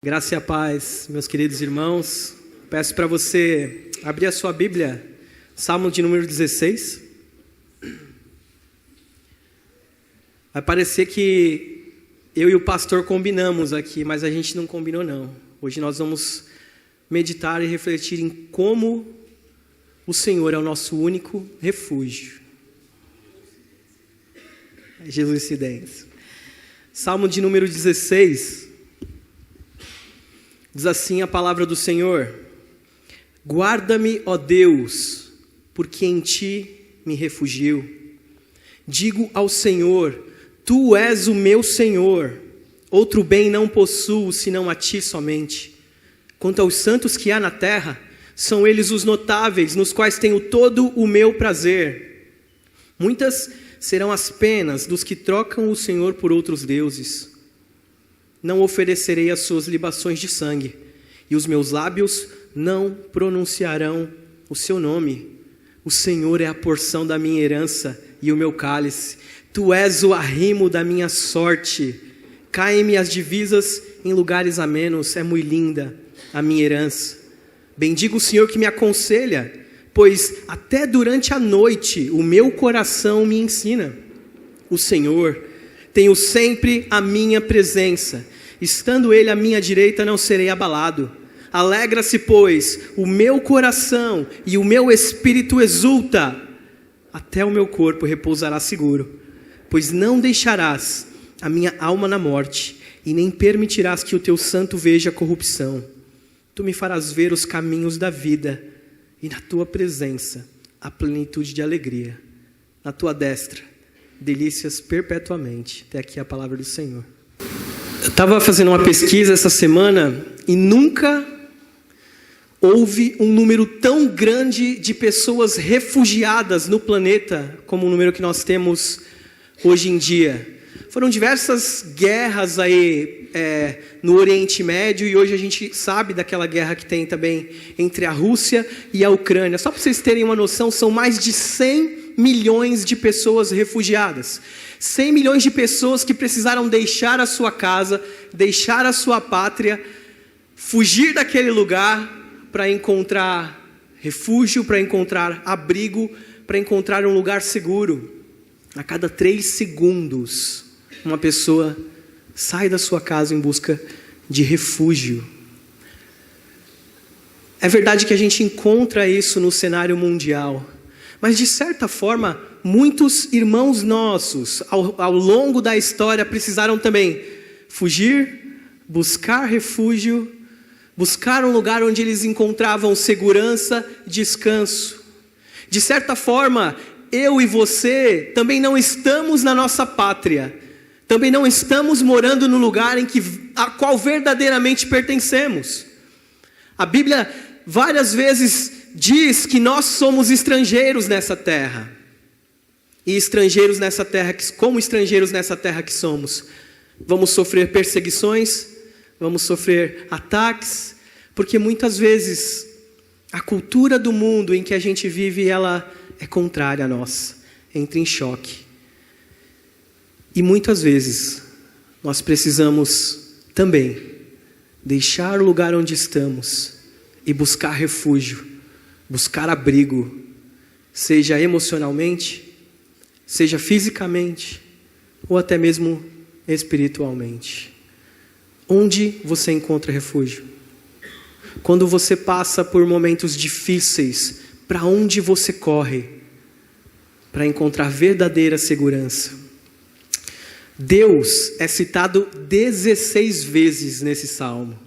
Graça e a paz, meus queridos irmãos. Peço para você abrir a sua Bíblia, Salmo de número 16. Vai parecer que eu e o pastor combinamos aqui, mas a gente não combinou não. Hoje nós vamos meditar e refletir em como o Senhor é o nosso único refúgio. Jesus se dentro. Salmo de número 16. Diz assim a palavra do Senhor: guarda-me, ó Deus, porque em ti me refugio. Digo ao Senhor, tu és o meu Senhor, outro bem não possuo senão a ti somente. Quanto aos santos que há na terra, são eles os notáveis, nos quais tenho todo o meu prazer. Muitas serão as penas dos que trocam o Senhor por outros deuses. Não oferecerei as suas libações de sangue, e os meus lábios não pronunciarão o seu nome. O Senhor é a porção da minha herança e o meu cálice. Tu és o arrimo da minha sorte. Caem-me as divisas em lugares amenos. É muito linda a minha herança. Bendigo o Senhor que me aconselha, pois até durante a noite o meu coração me ensina. O Senhor, tenho sempre a minha presença. Estando Ele à minha direita, não serei abalado. Alegra-se, pois, o meu coração e o meu espírito exulta. Até o meu corpo repousará seguro. Pois não deixarás a minha alma na morte, e nem permitirás que o teu santo veja corrupção. Tu me farás ver os caminhos da vida, e na tua presença a plenitude de alegria. Na tua destra, delícias perpetuamente. Até aqui a palavra do Senhor. Eu estava fazendo uma pesquisa essa semana e nunca houve um número tão grande de pessoas refugiadas no planeta como o número que nós temos hoje em dia. Foram diversas guerras aí no Oriente Médio, e hoje a gente sabe daquela guerra que tem também entre a Rússia e a Ucrânia. Só para vocês terem uma noção, são mais de 100 milhões de pessoas refugiadas. 100 milhões de pessoas que precisaram deixar a sua casa, deixar a sua pátria, fugir daquele lugar para encontrar refúgio, para encontrar abrigo, para encontrar um lugar seguro. A cada 3 segundos, uma pessoa sai da sua casa em busca de refúgio. É verdade que a gente encontra isso no cenário mundial, mas de certa forma, muitos irmãos nossos, ao longo da história, precisaram também fugir, buscar refúgio, buscar um lugar onde eles encontravam segurança, descanso. De certa forma, eu e você também não estamos na nossa pátria, também não estamos morando no lugar a qual verdadeiramente pertencemos. A Bíblia várias vezes diz que nós somos estrangeiros nessa terra. E estrangeiros nessa terra, como estrangeiros nessa terra que somos, vamos sofrer perseguições, vamos sofrer ataques, porque muitas vezes a cultura do mundo em que a gente vive, ela é contrária a nós, entra em choque. E muitas vezes nós precisamos também deixar o lugar onde estamos e buscar refúgio, buscar abrigo, seja emocionalmente, seja fisicamente, ou até mesmo espiritualmente. Onde você encontra refúgio? Quando você passa por momentos difíceis, para onde você corre para encontrar verdadeira segurança? Deus é citado 16 vezes nesse salmo,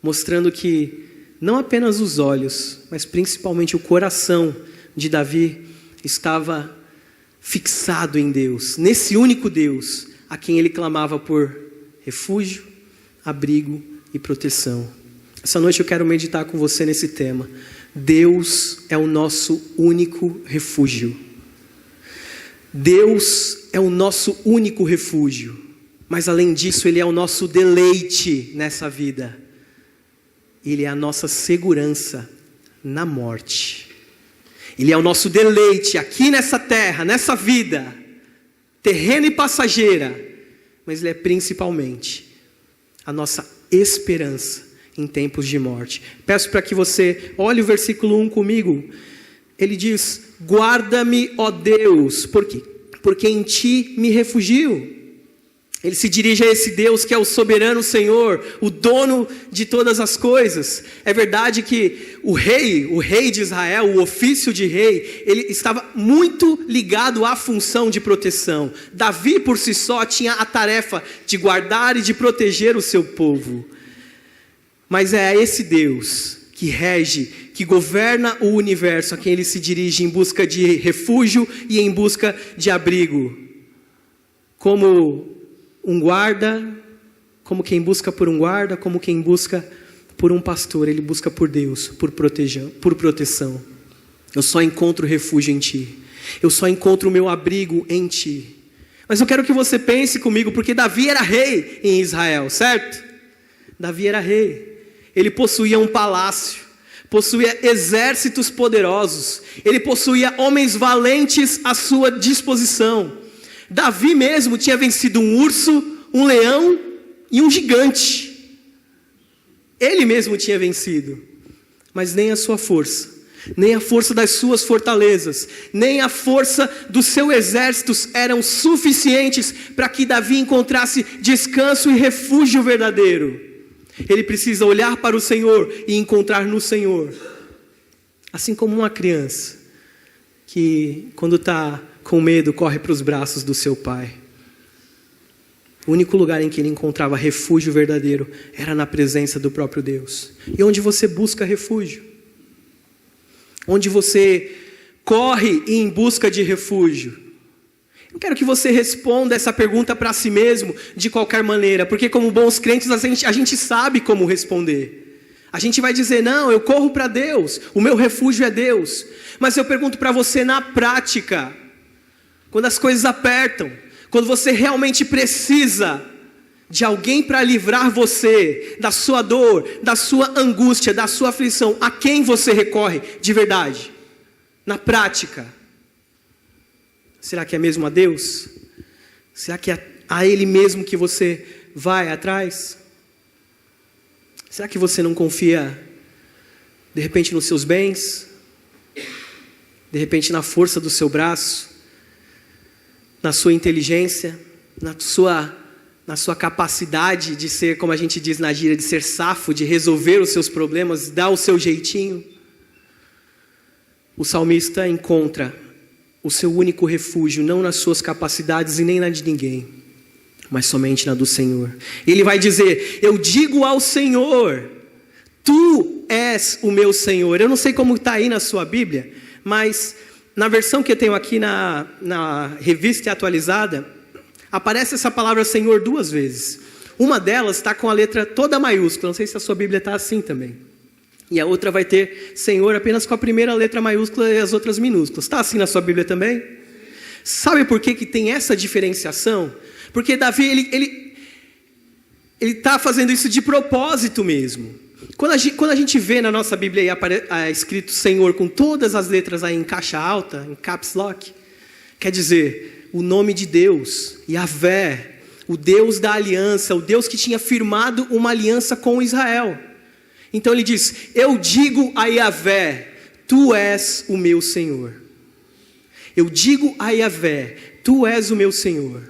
mostrando que não apenas os olhos, mas principalmente o coração de Davi estava fixado em Deus, nesse único Deus, a quem ele clamava por refúgio, abrigo e proteção. Essa noite eu quero meditar com você nesse tema. Deus é o nosso único refúgio. Deus é o nosso único refúgio, mas além disso, Ele é o nosso deleite nessa vida. Ele é a nossa segurança na morte. Ele é o nosso deleite aqui nessa terra, nessa vida, terrena e passageira, mas Ele é principalmente a nossa esperança em tempos de morte. Peço para que você olhe o versículo 1 comigo. Ele diz: guarda-me, ó Deus, porque em ti me refugio. Ele se dirige a esse Deus que é o soberano Senhor, o dono de todas as coisas. É verdade que o rei de Israel, o ofício de rei, ele estava muito ligado à função de proteção. Davi por si só tinha a tarefa de guardar e de proteger o seu povo. Mas é a esse Deus que rege, que governa o universo, a quem ele se dirige em busca de refúgio e em busca de abrigo. Como um guarda, como quem busca por um guarda, como quem busca por um pastor, ele busca por Deus, por proteção. Eu só encontro refúgio em ti. Eu só encontro o meu abrigo em ti. Mas eu quero que você pense comigo, porque Davi era rei em Israel, certo? Davi era rei. Ele possuía um palácio, possuía exércitos poderosos, ele possuía homens valentes à sua disposição. Davi mesmo tinha vencido um urso, um leão e um gigante. Ele mesmo tinha vencido. Mas nem a sua força, nem a força das suas fortalezas, nem a força do seu exército eram suficientes para que Davi encontrasse descanso e refúgio verdadeiro. Ele precisa olhar para o Senhor e encontrar no Senhor. Assim como uma criança que, quando está com medo, corre para os braços do seu pai. O único lugar em que ele encontrava refúgio verdadeiro era na presença do próprio Deus. E onde você busca refúgio? Onde você corre em busca de refúgio? Eu quero que você responda essa pergunta para si mesmo de qualquer maneira, porque como bons crentes a gente sabe como responder. A gente vai dizer: não, eu corro para Deus, o meu refúgio é Deus. Mas eu pergunto para você na prática, quando as coisas apertam, quando você realmente precisa de alguém para livrar você da sua dor, da sua angústia, da sua aflição, a quem você recorre de verdade? Na prática. Será que é mesmo a Deus? Será que é a Ele mesmo que você vai atrás? Será que você não confia, de repente, nos seus bens? De repente, na força do seu braço? Na sua inteligência? Na sua capacidade de ser, como a gente diz na gíria, de ser safo, de resolver os seus problemas, dar o seu jeitinho? O salmista encontra o seu único refúgio, não nas suas capacidades e nem na de ninguém, mas somente na do Senhor. Ele vai dizer: eu digo ao Senhor, tu és o meu Senhor. Eu não sei como está aí na sua Bíblia, mas na versão que eu tenho aqui na revista atualizada, aparece essa palavra Senhor 2 vezes. Uma delas está com a letra toda maiúscula, não sei se a sua Bíblia está assim também. E a outra vai ter Senhor apenas com a primeira letra maiúscula e as outras minúsculas. Está assim na sua Bíblia também? Sabe por que tem essa diferenciação? Porque Davi, ele está fazendo isso de propósito mesmo. Quando a gente vê na nossa Bíblia aí escrito Senhor com todas as letras aí em caixa alta, em caps lock, quer dizer, o nome de Deus, Yahvé, o Deus da aliança, o Deus que tinha firmado uma aliança com Israel. Então ele diz: eu digo a Yahvé, tu és o meu Senhor. Eu digo a Yahvé, tu és o meu Senhor.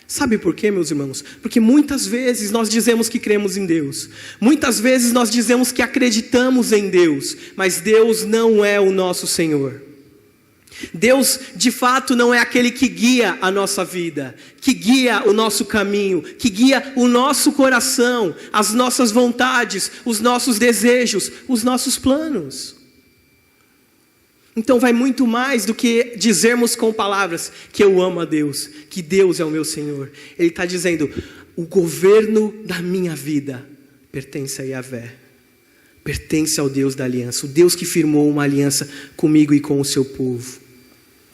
Sabe por quê, meus irmãos? Porque muitas vezes nós dizemos que cremos em Deus. Muitas vezes nós dizemos que acreditamos em Deus. Mas Deus não é o nosso Senhor. Deus, de fato, não é aquele que guia a nossa vida, que guia o nosso caminho, que guia o nosso coração, as nossas vontades, os nossos desejos, os nossos planos. Então vai muito mais do que dizermos com palavras que eu amo a Deus, que Deus é o meu Senhor. Ele está dizendo: o governo da minha vida pertence a Yahvé, pertence ao Deus da aliança, o Deus que firmou uma aliança comigo e com o seu povo.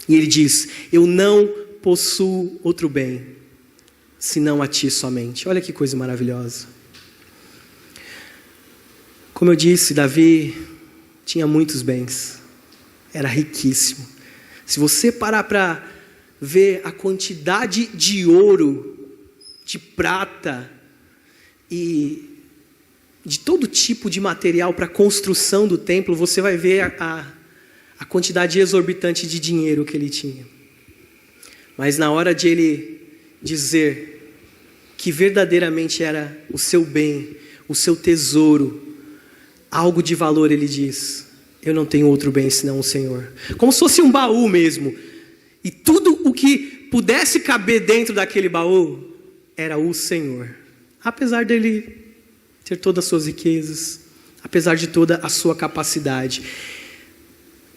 E ele diz: eu não possuo outro bem, senão a ti somente. Olha que coisa maravilhosa. Como eu disse, Davi tinha muitos bens, era riquíssimo. Se você parar para ver a quantidade de ouro, de prata, e de todo tipo de material para a construção do templo, você vai ver a quantidade exorbitante de dinheiro que ele tinha. Mas na hora de ele dizer que verdadeiramente era o seu bem, o seu tesouro, algo de valor, ele diz: eu não tenho outro bem senão o Senhor. Como se fosse um baú mesmo. E tudo o que pudesse caber dentro daquele baú era o Senhor. Apesar dele ter todas as suas riquezas, apesar de toda a sua capacidade,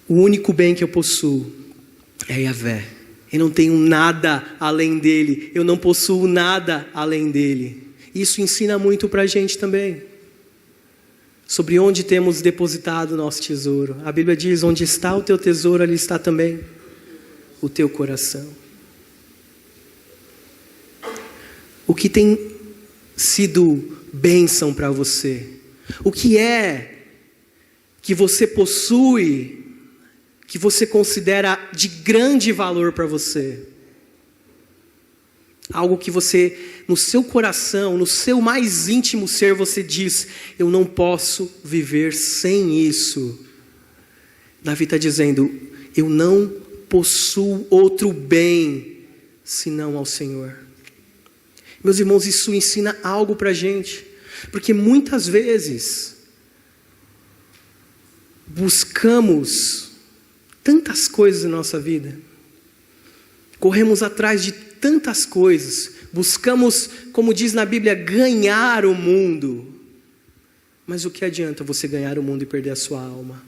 o único bem que eu possuo é Yahvé. Eu não tenho nada além dele, eu não possuo nada além dele. Isso ensina muito para a gente também, sobre onde temos depositado o nosso tesouro. A Bíblia diz: onde está o teu tesouro, ali está também o teu coração. O que tem sido bênção para você? O que é que você possui, que você considera de grande valor para você? Algo que você, no seu coração, no seu mais íntimo ser, você diz: eu não posso viver sem isso. Davi está dizendo: eu não possuo outro bem senão ao Senhor. Meus irmãos, isso ensina algo para a gente, porque muitas vezes buscamos tantas coisas na nossa vida, corremos atrás de tantas coisas, buscamos, como diz na Bíblia, ganhar o mundo. Mas o que adianta você ganhar o mundo e perder a sua alma?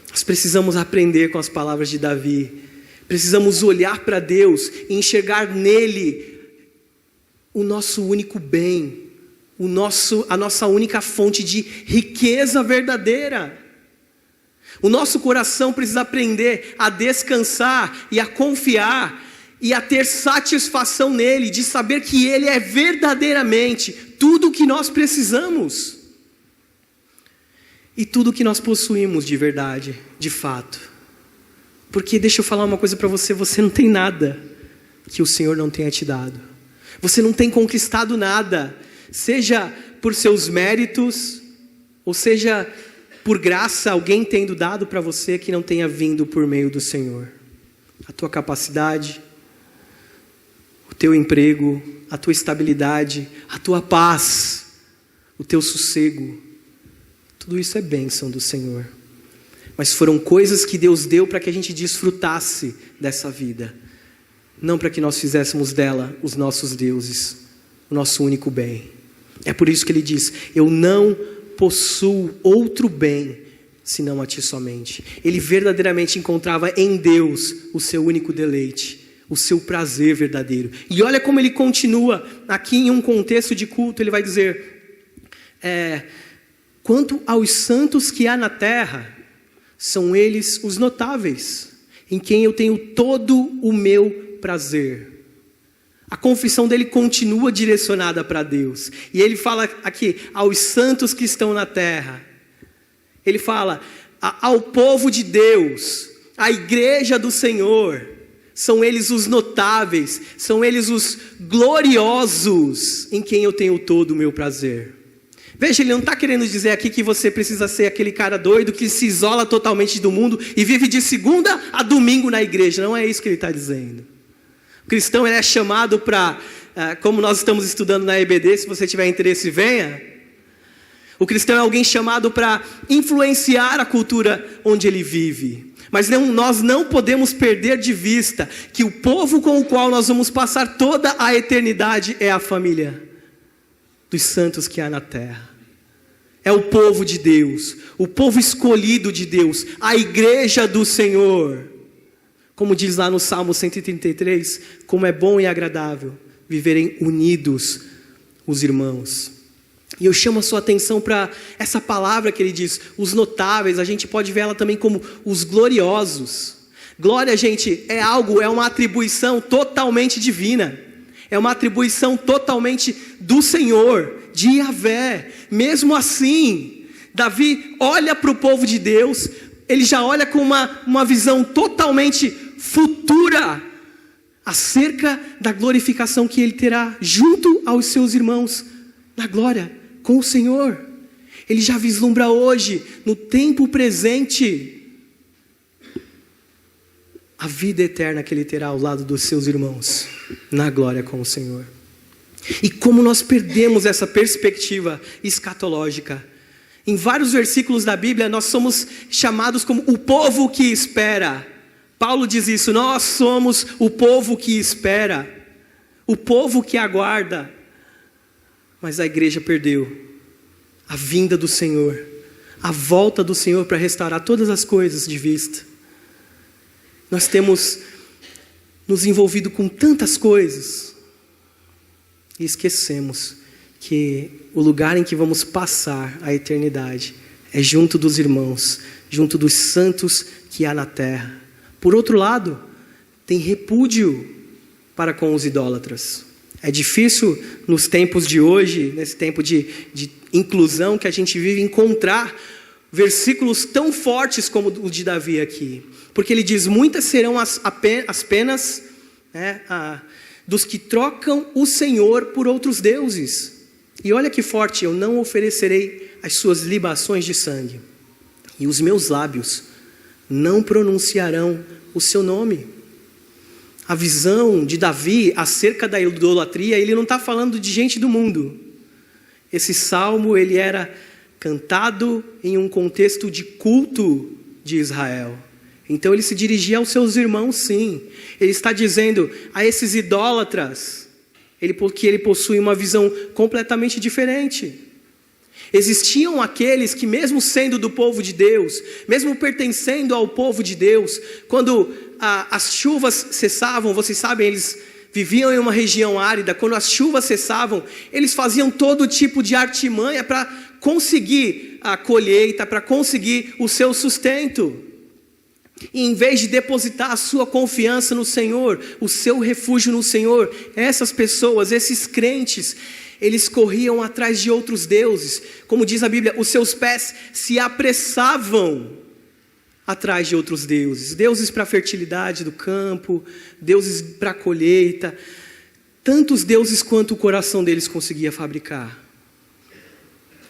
Nós precisamos aprender com as palavras de Davi. Precisamos olhar para Deus e enxergar nele o nosso único bem, a nossa única fonte de riqueza verdadeira. O nosso coração precisa aprender a descansar e a confiar e a ter satisfação nele, de saber que ele é verdadeiramente tudo o que nós precisamos e tudo o que nós possuímos de verdade, de fato. Porque deixa eu falar uma coisa para você: você não tem nada que o Senhor não tenha te dado. Você não tem conquistado nada, seja por seus méritos, ou seja por graça, alguém tendo dado para você que não tenha vindo por meio do Senhor. A tua capacidade, o teu emprego, a tua estabilidade, a tua paz, o teu sossego, tudo isso é bênção do Senhor. Mas foram coisas que Deus deu para que a gente desfrutasse dessa vida, não para que nós fizéssemos dela os nossos deuses, o nosso único bem. É por isso que ele diz: eu não possuo outro bem senão a ti somente. Ele verdadeiramente encontrava em Deus o seu único deleite, o seu prazer verdadeiro. E olha como ele continua aqui em um contexto de culto. Ele vai dizer: quanto aos santos que há na terra, são eles os notáveis, em quem eu tenho todo o meu prazer. A confissão dele continua direcionada para Deus. E ele fala aqui: aos santos que estão na terra. Ele fala ao povo de Deus, à igreja do Senhor. São eles os notáveis, são eles os gloriosos, em quem eu tenho todo o meu prazer. Veja, ele não está querendo dizer aqui que você precisa ser aquele cara doido que se isola totalmente do mundo e vive de segunda a domingo na igreja. Não é isso que ele está dizendo. O cristão, ele é chamado para, como nós estamos estudando na EBD, se você tiver interesse, venha. O cristão é alguém chamado para influenciar a cultura onde ele vive. Mas nós não podemos perder de vista que o povo com o qual nós vamos passar toda a eternidade é a família dos santos que há na terra. É o povo de Deus, o povo escolhido de Deus, a igreja do Senhor. Como diz lá no Salmo 133, como é bom e agradável viverem unidos os irmãos. E eu chamo a sua atenção para essa palavra que ele diz, os notáveis. A gente pode ver ela também como os gloriosos. Glória, gente, é uma atribuição totalmente divina. É uma atribuição totalmente do Senhor, de Yahvé. Mesmo assim, Davi olha para o povo de Deus, ele já olha com uma visão totalmente futura acerca da glorificação que ele terá junto aos seus irmãos na glória com o Senhor. Ele já vislumbra hoje, no tempo presente, a vida eterna que ele terá ao lado dos seus irmãos, na glória com o Senhor. E como nós perdemos essa perspectiva escatológica. Em vários versículos da Bíblia, nós somos chamados como o povo que espera. Paulo diz isso, nós somos o povo que espera, o povo que aguarda. Mas a igreja perdeu a vinda do Senhor, a volta do Senhor para restaurar todas as coisas de vista. Nós temos nos envolvido com tantas coisas e esquecemos que o lugar em que vamos passar a eternidade é junto dos irmãos, junto dos santos que há na terra. Por outro lado, tem repúdio para com os idólatras. É difícil nos tempos de hoje, nesse tempo de inclusão que a gente vive, encontrar versículos tão fortes como o de Davi aqui. Porque ele diz, muitas serão as penas dos que trocam o Senhor por outros deuses. E olha que forte, eu não oferecerei as suas libações de sangue. E os meus lábios não pronunciarão o seu nome. A visão de Davi acerca da idolatria, ele não está falando de gente do mundo. Esse salmo, ele era cantado em um contexto de culto de Israel. Então ele se dirigia aos seus irmãos, sim. Ele está dizendo a esses idólatras, que ele possui uma visão completamente diferente. Existiam aqueles que, mesmo sendo do povo de Deus, mesmo pertencendo ao povo de Deus, quando as chuvas cessavam, vocês sabem, eles viviam em uma região árida, quando as chuvas cessavam, eles faziam todo tipo de artimanha para conseguir a colheita, para conseguir o seu sustento. E em vez de depositar a sua confiança no Senhor, o seu refúgio no Senhor, essas pessoas, esses crentes, eles corriam atrás de outros deuses. Como diz a Bíblia, os seus pés se apressavam atrás de outros deuses. Deuses para a fertilidade do campo, deuses para a colheita. Tantos deuses quanto o coração deles conseguia fabricar.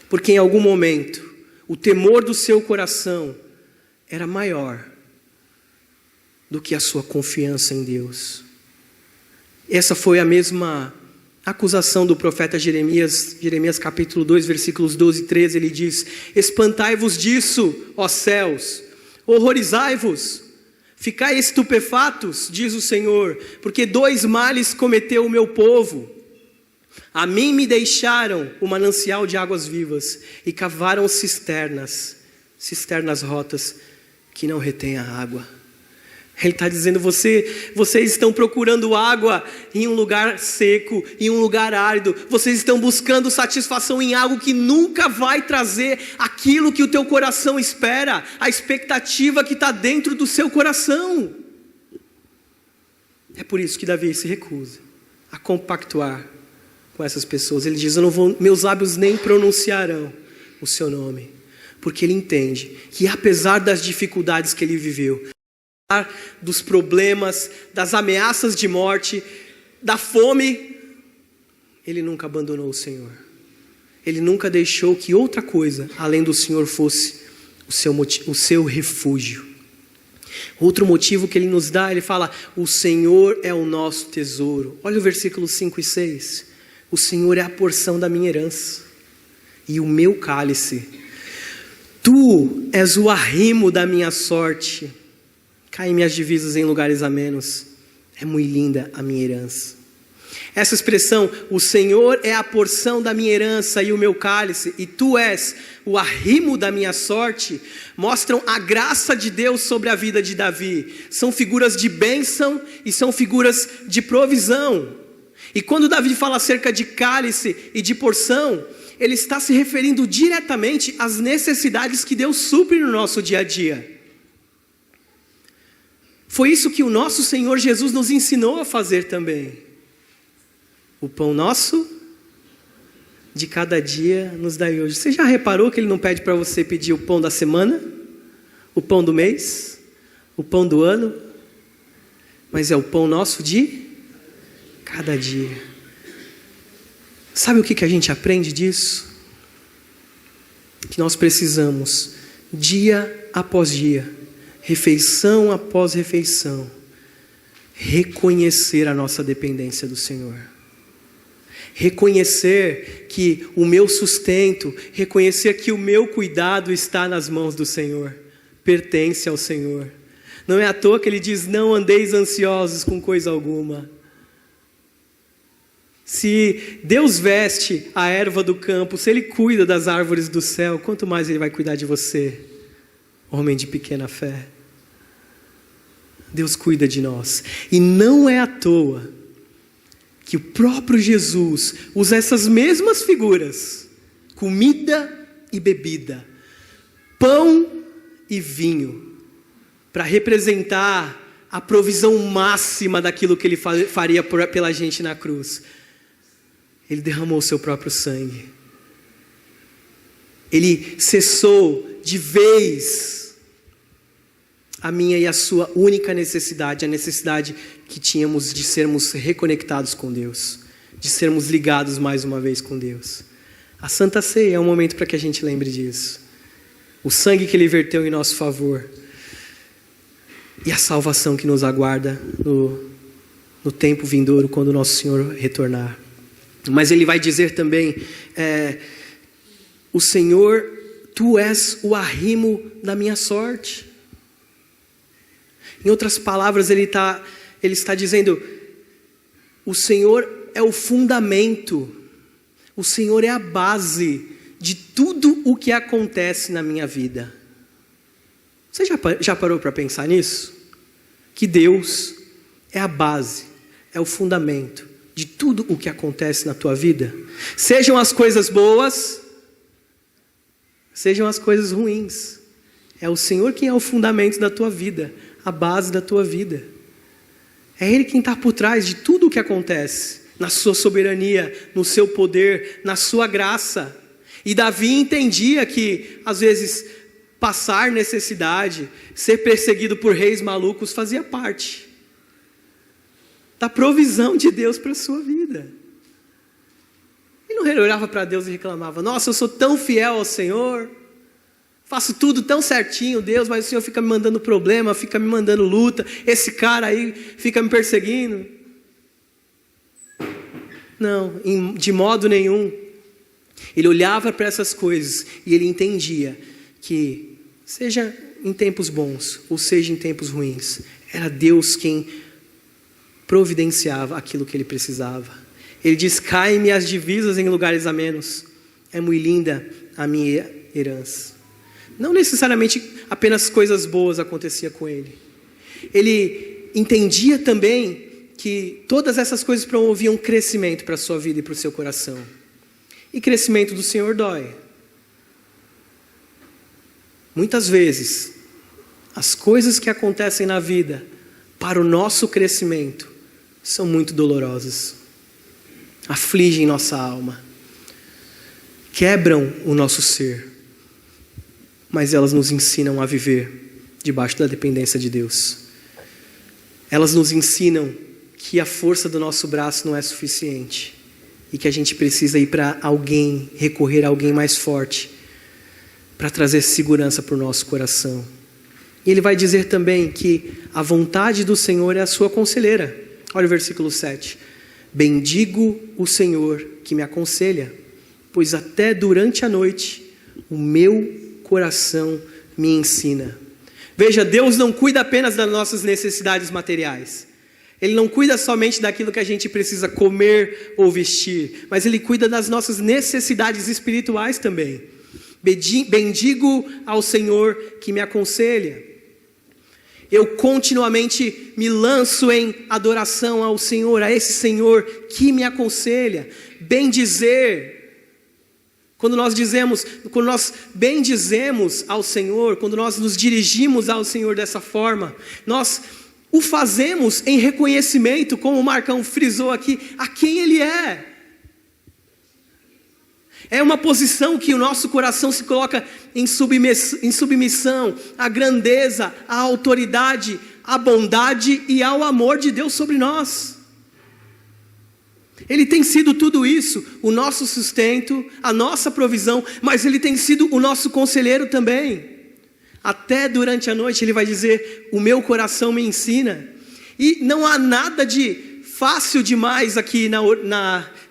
Porque em algum momento, o temor do seu coração era maior do que a sua confiança em Deus. Essa foi a mesma acusação do profeta Jeremias, Jeremias capítulo 2, versículos 12 e 13, ele diz, espantai-vos disso, ó céus, horrorizai-vos, ficai estupefatos, diz o Senhor, porque 2 males cometeu o meu povo. A mim me deixaram o manancial de águas vivas e cavaram cisternas rotas que não retêm a água. Ele está dizendo, vocês estão procurando água em um lugar seco, em um lugar árido. Vocês estão buscando satisfação em algo que nunca vai trazer aquilo que o teu coração espera. A expectativa que está dentro do seu coração. É por isso que Davi se recusa a compactuar com essas pessoas. Ele diz, meus lábios nem pronunciarão o seu nome. Porque ele entende que apesar das dificuldades que ele viveu, dos problemas, das ameaças de morte, da fome, ele nunca abandonou o Senhor. Ele nunca deixou que outra coisa, além do Senhor, fosse o seu refúgio. Outro motivo que ele nos dá, ele fala, o Senhor é o nosso tesouro. Olha o versículo 5 e 6. O Senhor é a porção da minha herança e o meu cálice. Tu és o arrimo da minha sorte. Caem minhas divisas em lugares amenos. É muito linda a minha herança. Essa expressão, o Senhor é a porção da minha herança e o meu cálice, e tu és o arrimo da minha sorte, mostram a graça de Deus sobre a vida de Davi. São figuras de bênção e são figuras de provisão. E quando Davi fala acerca de cálice e de porção, ele está se referindo diretamente às necessidades que Deus supre no nosso dia a dia. Foi isso que o nosso Senhor Jesus nos ensinou a fazer também. O pão nosso de cada dia nos dai hoje. Você já reparou que ele não pede para você pedir o pão da semana? O pão do mês? O pão do ano? Mas é o pão nosso de cada dia. Sabe o que a gente aprende disso? Que nós precisamos, dia após dia, refeição após refeição, reconhecer a nossa dependência do Senhor. Reconhecer que o meu sustento, reconhecer que o meu cuidado está nas mãos do Senhor, pertence ao Senhor. Não é à toa que ele diz, não andeis ansiosos com coisa alguma. Se Deus veste a erva do campo, se Ele cuida das árvores do céu, quanto mais Ele vai cuidar de você, homem de pequena fé. Deus cuida de nós. E não é à toa que o próprio Jesus usa essas mesmas figuras, comida e bebida, pão e vinho, para representar a provisão máxima daquilo que Ele faria pela gente na cruz. Ele derramou o seu próprio sangue. Ele cessou de vez a minha e a sua única necessidade, a necessidade que tínhamos de sermos reconectados com Deus, de sermos ligados mais uma vez com Deus. A Santa Ceia é um momento para que a gente lembre disso. O sangue que Ele verteu em nosso favor e a salvação que nos aguarda no tempo vindouro, quando o nosso Senhor retornar. Mas Ele vai dizer também, o Senhor, Tu és o arrimo da minha sorte. Em outras palavras, Ele está dizendo, o Senhor é o fundamento, o Senhor é a base de tudo o que acontece na minha vida. Você já parou para pensar nisso? Que Deus é a base, é o fundamento de tudo o que acontece na tua vida. Sejam as coisas boas, sejam as coisas ruins. É o Senhor quem é o fundamento da tua vida, a base da tua vida. É Ele quem está por trás de tudo o que acontece, na sua soberania, no seu poder, na sua graça. E Davi entendia que, às vezes, passar necessidade, ser perseguido por reis malucos fazia parte da provisão de Deus para a sua vida. Ele não olhava para Deus e reclamava, nossa, eu sou tão fiel ao Senhor, faço tudo tão certinho, Deus, mas o Senhor fica me mandando problema, fica me mandando luta, esse cara aí fica me perseguindo. Não, de modo nenhum. Ele olhava para essas coisas e ele entendia que, seja em tempos bons ou seja em tempos ruins, era Deus quem providenciava aquilo que ele precisava. Ele diz, caem-me as divisas em lugares amenos, é muito linda a minha herança. Não necessariamente apenas coisas boas aconteciam com ele. Ele entendia também que todas essas coisas promoviam crescimento para a sua vida e para o seu coração. E crescimento do Senhor dói. Muitas vezes, as coisas que acontecem na vida para o nosso crescimento são muito dolorosas, afligem nossa alma, quebram o nosso ser, mas elas nos ensinam a viver debaixo da dependência de Deus. Elas nos ensinam que a força do nosso braço não é suficiente e que a gente precisa ir para alguém, recorrer a alguém mais forte para trazer segurança para o nosso coração. E ele vai dizer também que a vontade do Senhor é a sua conselheira. Olha o versículo 7. Bendigo o Senhor que me aconselha, pois até durante a noite o meu coração me ensina. Veja, Deus não cuida apenas das nossas necessidades materiais. Ele não cuida somente daquilo que a gente precisa comer ou vestir, mas Ele cuida das nossas necessidades espirituais também. Bendigo ao Senhor que me aconselha. Eu continuamente me lanço em adoração ao Senhor, a esse Senhor que me aconselha. Bendizer, quando nós bendizemos ao Senhor, quando nós nos dirigimos ao Senhor dessa forma, nós o fazemos em reconhecimento, como o Marcão frisou aqui, a quem Ele é. É uma posição que o nosso coração se coloca em submissão à grandeza, à autoridade, à bondade e ao amor de Deus sobre nós. Ele tem sido tudo isso, o nosso sustento, a nossa provisão, mas Ele tem sido o nosso conselheiro também. Até durante a noite Ele vai dizer, o meu coração me ensina. E não há nada de fácil demais aqui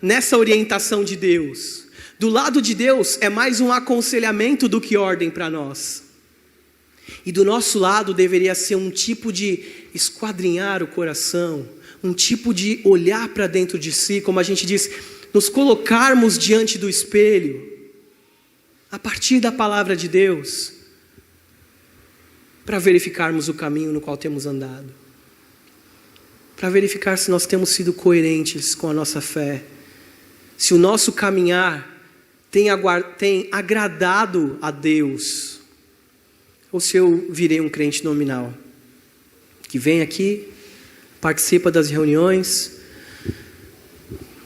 nessa orientação de Deus. Do lado de Deus é mais um aconselhamento do que ordem para nós. E do nosso lado deveria ser um tipo de esquadrinhar o coração, um tipo de olhar para dentro de si, como a gente diz, nos colocarmos diante do espelho, a partir da palavra de Deus, para verificarmos o caminho no qual temos andado, para verificar se nós temos sido coerentes com a nossa fé, se o nosso caminhar tem agradado a Deus, ou se eu virei um crente nominal, que vem aqui, participa das reuniões,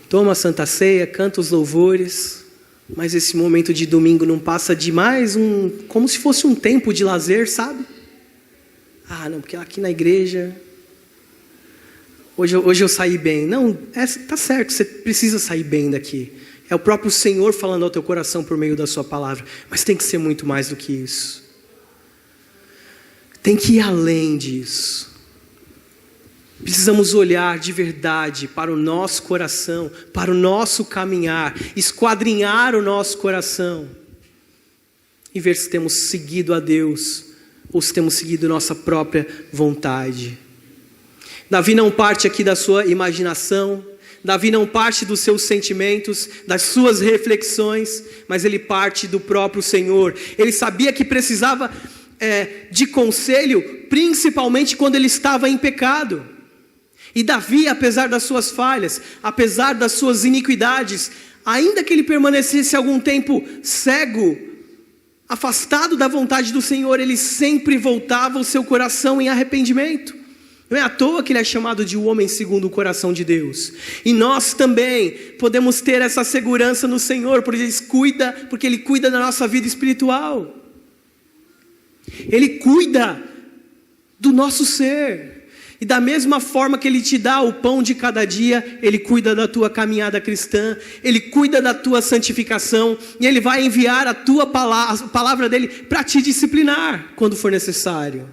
toma a Santa Ceia, canta os louvores, mas esse momento de domingo não passa de mais como se fosse um tempo de lazer, sabe? Ah, não, porque aqui na igreja, hoje eu saí bem. Não, tá certo, você precisa sair bem daqui. É o próprio Senhor falando ao teu coração por meio da sua palavra, mas tem que ser muito mais do que isso. Tem que ir além disso. Precisamos olhar de verdade para o nosso coração, para o nosso caminhar, esquadrinhar o nosso coração e ver se temos seguido a Deus ou se temos seguido nossa própria vontade. Davi não parte aqui da sua imaginação, Davi não parte dos seus sentimentos, das suas reflexões, mas ele parte do próprio Senhor. Ele sabia que precisava de conselho, principalmente quando ele estava em pecado. E Davi, apesar das suas falhas, apesar das suas iniquidades, ainda que ele permanecesse algum tempo cego, afastado da vontade do Senhor, ele sempre voltava o seu coração em arrependimento. Não é à toa que ele é chamado de o homem segundo o coração de Deus. E nós também podemos ter essa segurança no Senhor, porque Ele cuida da nossa vida espiritual. Ele cuida do nosso ser. E da mesma forma que Ele te dá o pão de cada dia, Ele cuida da tua caminhada cristã, Ele cuida da tua santificação, e Ele vai enviar a palavra dEle para te disciplinar quando for necessário,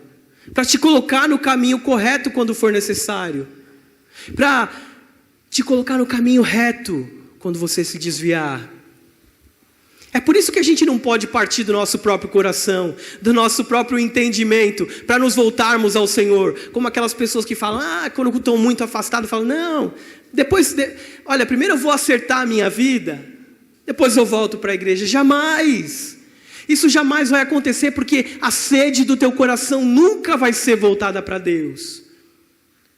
para te colocar no caminho correto quando for necessário, para te colocar no caminho reto quando você se desviar. É por isso que a gente não pode partir do nosso próprio coração, do nosso próprio entendimento, para nos voltarmos ao Senhor. Como aquelas pessoas que falam, quando eu estou muito afastado, falam, não, olha, primeiro eu vou acertar a minha vida, depois eu volto para a igreja. Jamais! Isso jamais vai acontecer, porque a sede do teu coração nunca vai ser voltada para Deus.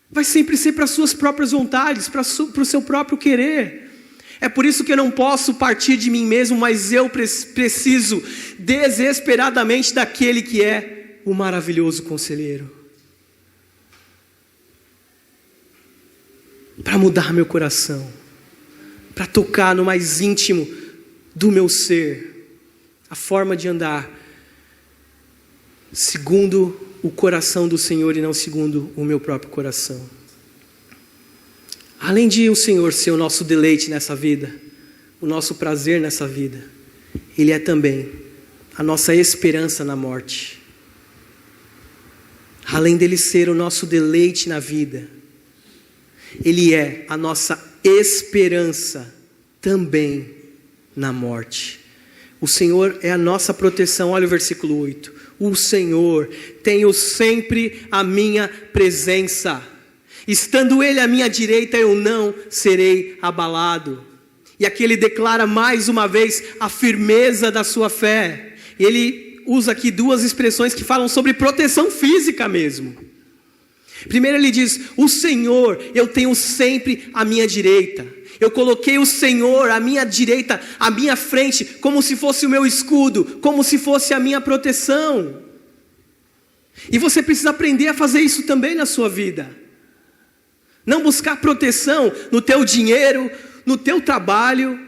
Vai sempre ser para as suas próprias vontades, para o seu próprio querer. É por isso que eu não posso partir de mim mesmo, mas eu preciso desesperadamente daquele que é o maravilhoso conselheiro. Para mudar meu coração, para tocar no mais íntimo do meu ser, a forma de andar segundo o coração do Senhor e não segundo o meu próprio coração. Além de o Senhor ser o nosso deleite nessa vida, o nosso prazer nessa vida, Ele é também a nossa esperança na morte. Além dele ser o nosso deleite na vida, Ele é a nossa esperança também na morte. O Senhor é a nossa proteção. Olha o versículo 8. O Senhor, tenho sempre a minha presença. Estando Ele à minha direita, eu não serei abalado. E aqui ele declara mais uma vez a firmeza da sua fé. E ele usa aqui duas expressões que falam sobre proteção física mesmo. Primeiro ele diz, o Senhor, eu tenho sempre à minha direita. Eu coloquei o Senhor à minha direita, à minha frente, como se fosse o meu escudo, como se fosse a minha proteção. E você precisa aprender a fazer isso também na sua vida. Não buscar proteção no teu dinheiro, no teu trabalho,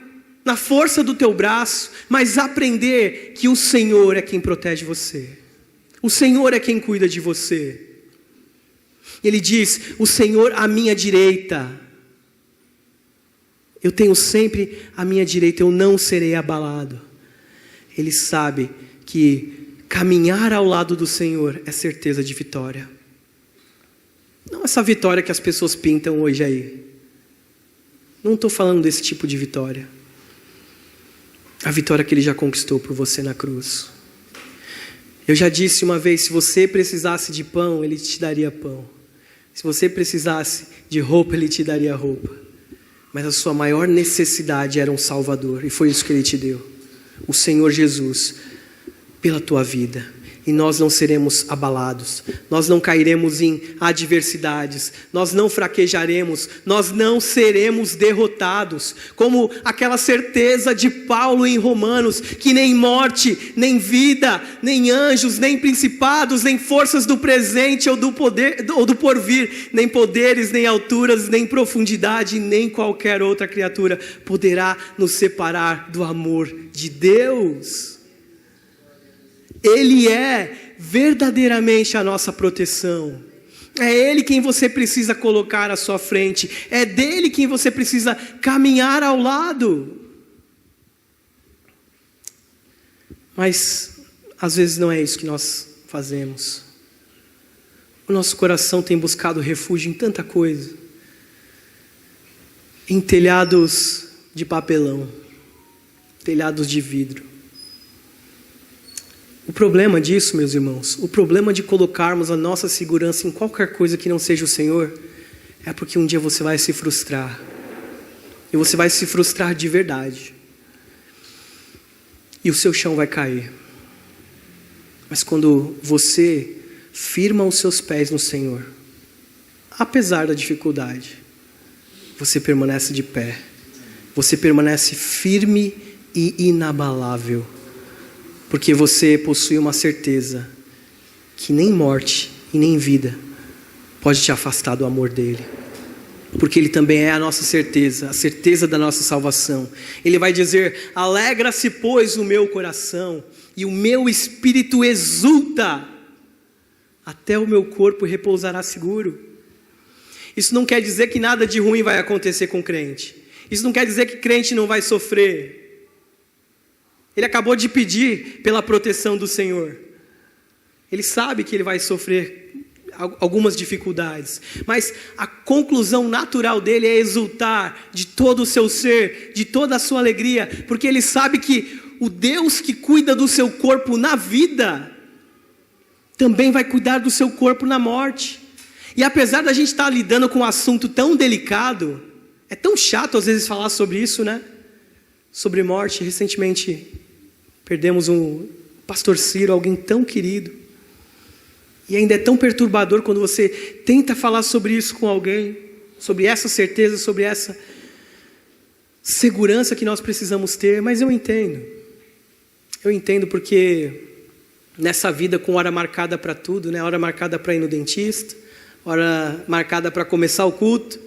na força do teu braço, mas aprender que o Senhor é quem protege você. O Senhor é quem cuida de você. Ele diz, o Senhor à minha direita. Eu tenho sempre a minha direita, eu não serei abalado. Ele sabe que caminhar ao lado do Senhor é certeza de vitória. Não essa vitória que as pessoas pintam hoje aí. Não estou falando desse tipo de vitória. A vitória que Ele já conquistou por você na cruz. Eu já disse uma vez, se você precisasse de pão, Ele te daria pão. Se você precisasse de roupa, Ele te daria roupa. Mas a sua maior necessidade era um Salvador. E foi isso que Ele te deu. O Senhor Jesus, pela tua vida. E nós não seremos abalados. Nós não cairemos em adversidades. Nós não fraquejaremos. Nós não seremos derrotados. Como aquela certeza de Paulo em Romanos, que nem morte, nem vida, nem anjos, nem principados, nem forças do presente ou do poder ou do porvir, nem poderes, nem alturas, nem profundidade, nem qualquer outra criatura poderá nos separar do amor de Deus. Ele é verdadeiramente a nossa proteção. É Ele quem você precisa colocar à sua frente. É dele quem você precisa caminhar ao lado. Mas, às vezes não é isso que nós fazemos. O nosso coração tem buscado refúgio em tanta coisa. Em telhados de papelão. Telhados de vidro. O problema disso, meus irmãos, o problema de colocarmos a nossa segurança em qualquer coisa que não seja o Senhor, é porque um dia você vai se frustrar. E você vai se frustrar de verdade. E o seu chão vai cair. Mas quando você firma os seus pés no Senhor, apesar da dificuldade, você permanece de pé. Você permanece firme e inabalável. Porque você possui uma certeza que nem morte e nem vida pode te afastar do amor dele. Porque ele também é a nossa certeza, a certeza da nossa salvação. Ele vai dizer: alegra-se, pois, o meu coração, e o meu espírito exulta, até o meu corpo repousará seguro. Isso não quer dizer que nada de ruim vai acontecer com o crente. Isso não quer dizer que crente não vai sofrer. Ele acabou de pedir pela proteção do Senhor. Ele sabe que ele vai sofrer algumas dificuldades. Mas a conclusão natural dele é exultar de todo o seu ser, de toda a sua alegria. Porque ele sabe que o Deus que cuida do seu corpo na vida, também vai cuidar do seu corpo na morte. E apesar da gente estar lidando com um assunto tão delicado, é tão chato às vezes falar sobre isso, né? Sobre morte. Recentemente perdemos um pastor Ciro, alguém tão querido. E ainda é tão perturbador quando você tenta falar sobre isso com alguém, sobre essa certeza, sobre essa segurança que nós precisamos ter. Mas eu entendo porque nessa vida com hora marcada para tudo, né? Hora marcada para ir no dentista, hora marcada para começar o culto,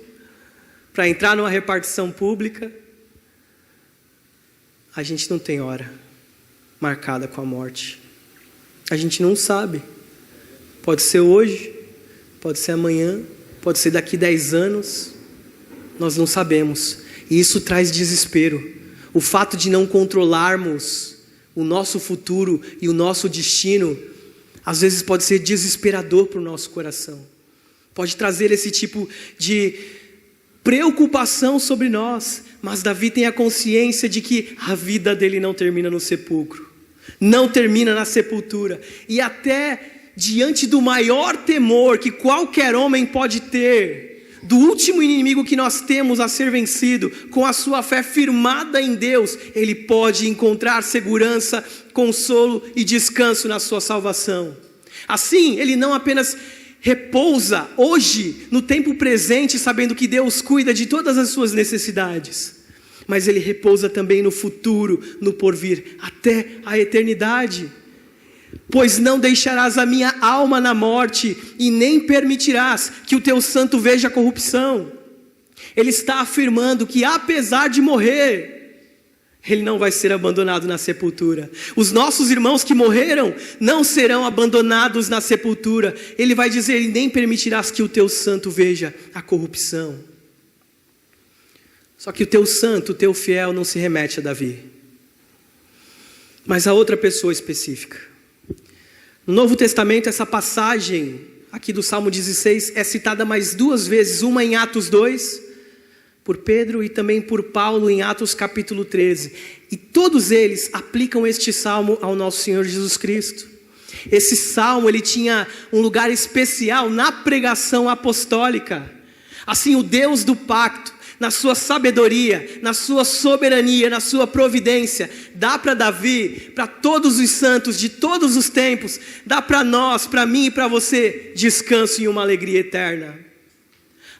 para entrar numa repartição pública, a gente não tem hora marcada com a morte. A gente não sabe. Pode ser hoje, pode ser amanhã, pode ser daqui 10 anos. Nós não sabemos. E isso traz desespero. O fato de não controlarmos o nosso futuro e o nosso destino, às vezes pode ser desesperador para o nosso coração. Pode trazer esse tipo de preocupação sobre nós. Mas Davi tem a consciência de que a vida dele não termina no sepulcro. Não termina na sepultura. E até diante do maior temor que qualquer homem pode ter, do último inimigo que nós temos a ser vencido, com a sua fé firmada em Deus, ele pode encontrar segurança, consolo e descanso na sua salvação. Assim, ele não apenas repousa hoje, no tempo presente, sabendo que Deus cuida de todas as suas necessidades, mas ele repousa também no futuro, no porvir, até a eternidade. Pois não deixarás a minha alma na morte, e nem permitirás que o teu santo veja a corrupção. Ele está afirmando que apesar de morrer, ele não vai ser abandonado na sepultura. Os nossos irmãos que morreram não serão abandonados na sepultura. Ele vai dizer: e nem permitirás que o teu santo veja a corrupção. Só que o teu santo, o teu fiel não se remete a Davi, mas a outra pessoa específica. No Novo Testamento, essa passagem aqui do Salmo 16 é citada mais 2 vezes, uma em Atos 2, por Pedro, e também por Paulo em Atos capítulo 13. E todos eles aplicam este salmo ao nosso Senhor Jesus Cristo. Esse salmo, ele tinha um lugar especial na pregação apostólica. Assim, o Deus do pacto, na sua sabedoria, na sua soberania, na sua providência, dá para Davi, para todos os santos de todos os tempos, dá para nós, para mim e para você, descanso e uma alegria eterna.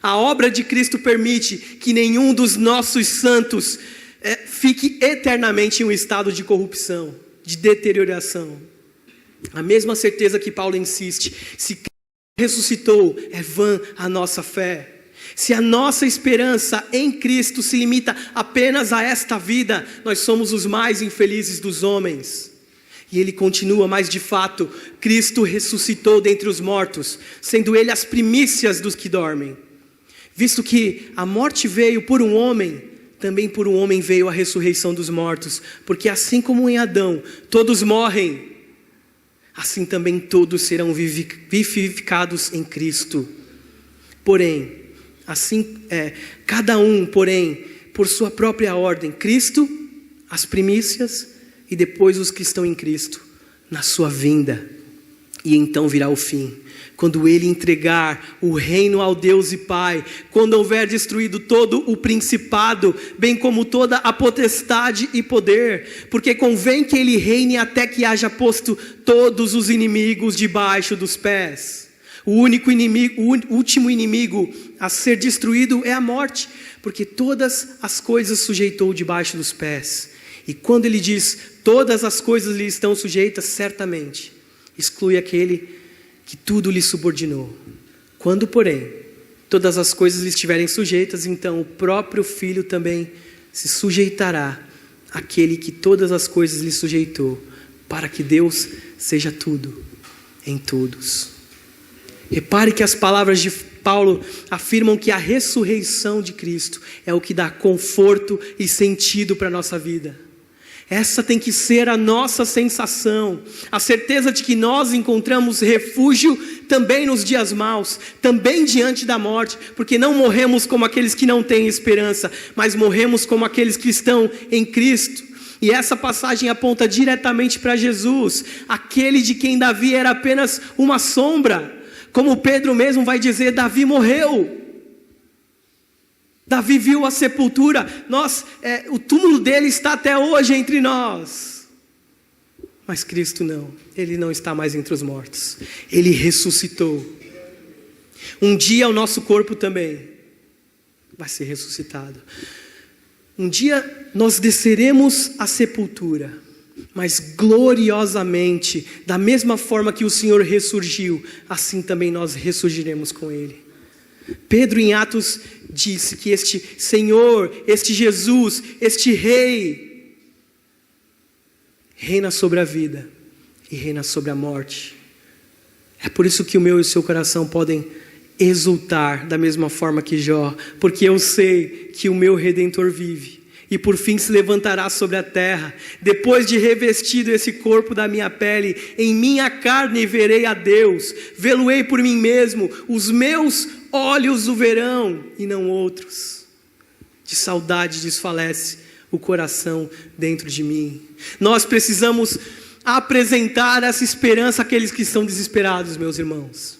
A obra de Cristo permite que nenhum dos nossos santos fique eternamente em um estado de corrupção, de deterioração. A mesma certeza que Paulo insiste: se Cristo ressuscitou, é vã a nossa fé. Se a nossa esperança em Cristo se limita apenas a esta vida, nós somos os mais infelizes dos homens. E ele continua: mas de fato, Cristo ressuscitou dentre os mortos, sendo ele as primícias dos que dormem. Visto que a morte veio por um homem, também por um homem veio a ressurreição dos mortos. Porque assim como em Adão todos morrem, assim também todos serão vivificados em Cristo. Porém, cada um, por sua própria ordem. Cristo, as primícias, e depois os que estão em Cristo, na sua vinda. E então virá o fim, quando ele entregar o reino ao Deus e Pai, quando houver destruído todo o principado, bem como toda a potestade e poder, porque convém que ele reine até que haja posto todos os inimigos debaixo dos pés. O último inimigo a ser destruído é a morte, porque todas as coisas sujeitou debaixo dos pés. E quando ele diz todas as coisas lhe estão sujeitas, certamente exclui aquele que tudo lhe subordinou. Quando, porém, todas as coisas lhe estiverem sujeitas, então o próprio Filho também se sujeitará àquele que todas as coisas lhe sujeitou, para que Deus seja tudo em todos. Repare que as palavras de Paulo afirmam que a ressurreição de Cristo é o que dá conforto e sentido para a nossa vida. Essa tem que ser a nossa sensação, a certeza de que nós encontramos refúgio também nos dias maus, também diante da morte, porque não morremos como aqueles que não têm esperança, mas morremos como aqueles que estão em Cristo. E essa passagem aponta diretamente para Jesus, aquele de quem Davi era apenas uma sombra. Como Pedro mesmo vai dizer, Davi morreu. Davi viu a sepultura, o túmulo dele está até hoje entre nós. Mas Cristo não, ele não está mais entre os mortos, ele ressuscitou. Um dia o nosso corpo também vai ser ressuscitado. Um dia nós desceremos à sepultura, mas gloriosamente, da mesma forma que o Senhor ressurgiu, assim também nós ressurgiremos com ele. Pedro em Atos disse que este Senhor, este Jesus, este Rei, reina sobre a vida e reina sobre a morte. É por isso que o meu e o seu coração podem exultar da mesma forma que Jó, porque eu sei que o meu Redentor vive. E por fim se levantará sobre a terra. Depois de revestido esse corpo da minha pele, em minha carne verei a Deus. Vê-lo-ei por mim mesmo. Os meus olhos o verão e não outros. De saudade desfalece o coração dentro de mim. Nós precisamos apresentar essa esperança àqueles que estão desesperados, meus irmãos.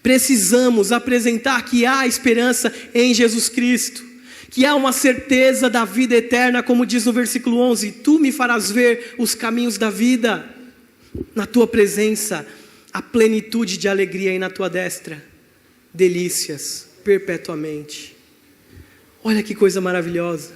Precisamos apresentar que há esperança em Jesus Cristo, que há uma certeza da vida eterna, como diz no versículo 11, tu me farás ver os caminhos da vida, na tua presença, a plenitude de alegria, e na tua destra, delícias perpetuamente. Olha que coisa maravilhosa,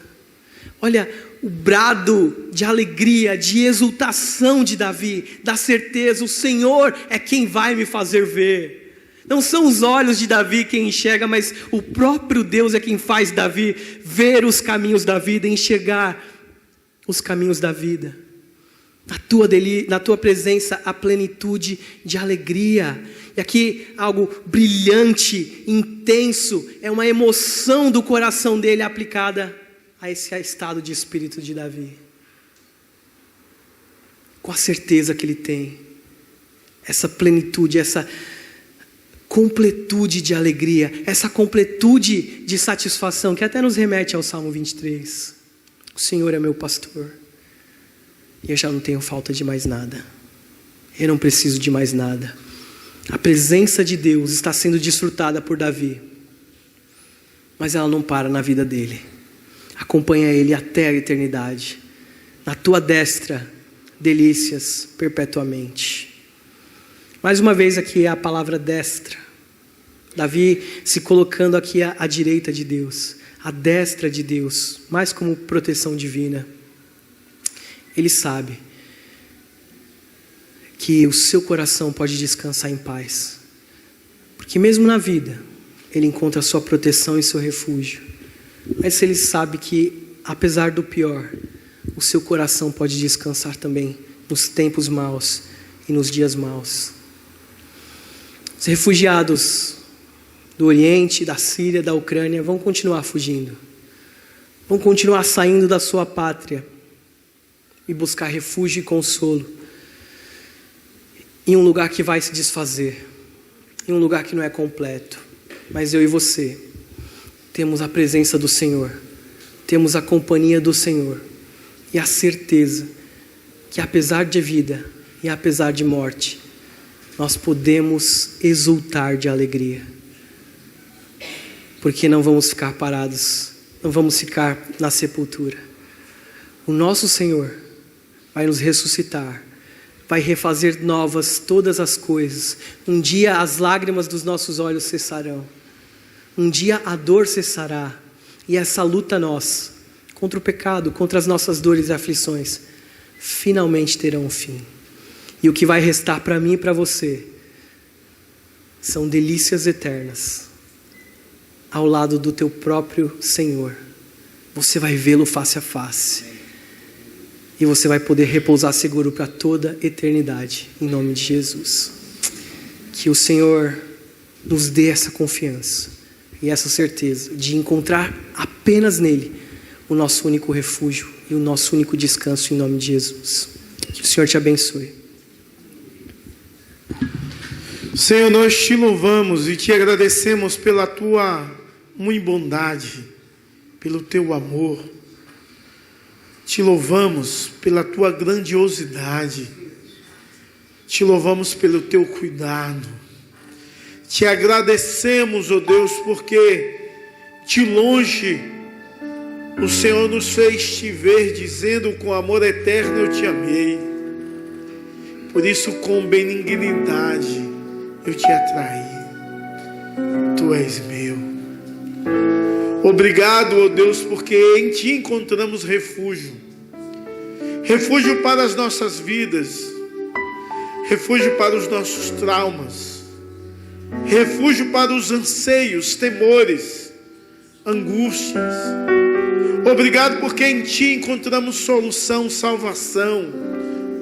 olha o brado de alegria, de exultação de Davi, da certeza, o Senhor é quem vai me fazer ver. Não são os olhos de Davi quem enxerga, mas o próprio Deus é quem faz Davi ver os caminhos da vida, enxergar os caminhos da vida. Na na tua presença há plenitude de alegria. E aqui algo brilhante, intenso, é uma emoção do coração dele aplicada a esse estado de espírito de Davi. Com a certeza que ele tem, essa plenitude, essa completude de alegria, essa completude de satisfação, que até nos remete ao Salmo 23. O Senhor é meu pastor, e eu já não tenho falta de mais nada. Eu não preciso de mais nada. A presença de Deus está sendo desfrutada por Davi, mas ela não para na vida dele. Acompanha ele até a eternidade. Na tua destra, delícias perpetuamente. Mais uma vez aqui é a palavra destra. Davi se colocando aqui à direita de Deus, à destra de Deus, mais como proteção divina. Ele sabe que o seu coração pode descansar em paz, porque mesmo na vida ele encontra sua proteção e seu refúgio. Mas ele sabe que, apesar do pior, o seu coração pode descansar também nos tempos maus e nos dias maus. Os refugiados do Oriente, da Síria, da Ucrânia vão continuar fugindo, vão continuar saindo da sua pátria e buscar refúgio e consolo em um lugar que vai se desfazer, em um lugar que não é completo. Mas eu e você temos a presença do Senhor, temos a companhia do Senhor e a certeza que, apesar de vida e apesar de morte, nós podemos exultar de alegria, porque não vamos ficar parados, não vamos ficar na sepultura. O nosso Senhor vai nos ressuscitar, vai refazer novas todas as coisas. Um dia as lágrimas dos nossos olhos cessarão, um dia a dor cessará, e essa luta nossa contra o pecado, contra as nossas dores e aflições, finalmente terão um fim. E o que vai restar para mim e para você são delícias eternas ao lado do teu próprio Senhor. Você vai vê-lo face a face e você vai poder repousar seguro para toda a eternidade, em nome de Jesus. Que o Senhor nos dê essa confiança e essa certeza de encontrar apenas nele o nosso único refúgio e o nosso único descanso, em nome de Jesus. Que o Senhor te abençoe. Senhor, nós te louvamos e te agradecemos pela tua muita bondade, pelo teu amor. Te louvamos pela tua grandiosidade. Te louvamos pelo teu cuidado. Te agradecemos, ó Deus, porque de longe o Senhor nos fez te ver, dizendo: com amor eterno eu te amei. Por isso, com benignidade eu te atraí. Tu és meu. Obrigado, ó Deus, porque em ti encontramos refúgio. Refúgio para as nossas vidas. Refúgio para os nossos traumas. Refúgio para os anseios, temores, angústias. Obrigado porque em ti encontramos solução, salvação,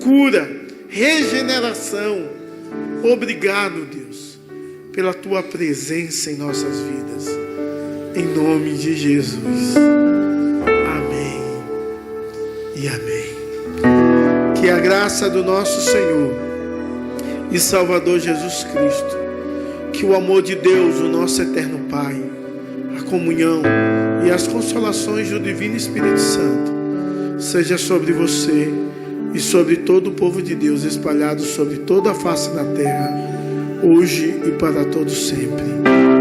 cura, regeneração. Obrigado, Deus, pela tua presença em nossas vidas. Em nome de Jesus. Amém e amém. Que a graça do nosso Senhor e Salvador Jesus Cristo, que o amor de Deus, o nosso eterno Pai, a comunhão e as consolações do Divino Espírito Santo seja sobre você e sobre todo o povo de Deus espalhado sobre toda a face da terra, hoje e para todo sempre.